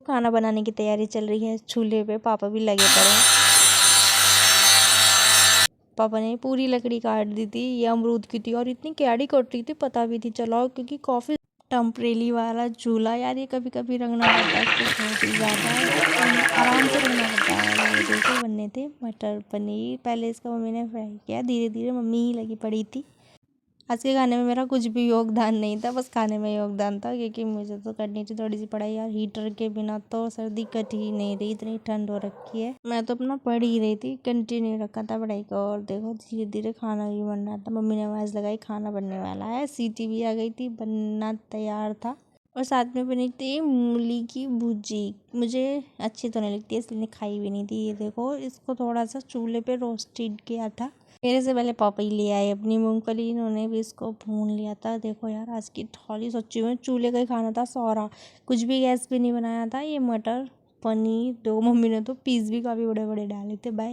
खाना बनाने की तैयारी चल रही है चूल्हे पे। पापा भी लगे पड़े हैं। पापा ने पूरी लकड़ी काट दी थी। ये अमरूद की थी और इतनी कैडी कट रही थी पता भी नहीं चला, क्योंकि काफ़ी टेम्परेली वाला चूल्हा यार, ये कभी कभी रंगना पड़ता है इसको बहुत ही ज़्यादा आराम से रंगना पड़ता है। ये देखो बनने थे मटर पनीर। पहले इसका मम्मी ने फ्राई किया, धीरे धीरे मम्मी ही लगी पड़ी थी। आज के खाने में मेरा कुछ भी योगदान नहीं था, बस खाने में योगदान था, क्योंकि मुझे तो करनी थी थोड़ी सी पढ़ाई यार। हीटर के बिना तो सर्दी कट ही नहीं रही, इतनी ठंड हो रखी है। मैं तो अपना पढ़ ही रही थी, कंटिन्यू रखा था पढ़ाई का। और देखो धीरे धीरे खाना भी बन रहा था। मम्मी ने आवाज़ लगाई खाना बनने वाला है, सीटी भी आ गई थी, बनना तैयार था। और साथ में बनी थी मूली की भुजी। मुझे अच्छी तो नहीं लगती इसलिए खाई भी नहीं थी। ये देखो इसको थोड़ा सा चूल्हे पे रोस्टेड किया था। मेरे से पहले पापा ही ले आए अपनी मूंगफली, इन्होंने भी इसको भून लिया था। देखो यार आज की थाली सच्ची में चूल्हे का ही खाना था सारा, कुछ भी गैस पे नहीं बनाया था। ये मटर पनीर दो, मम्मी ने तो पीस भी काफ़ी बड़े बड़े डाले थे। बाय।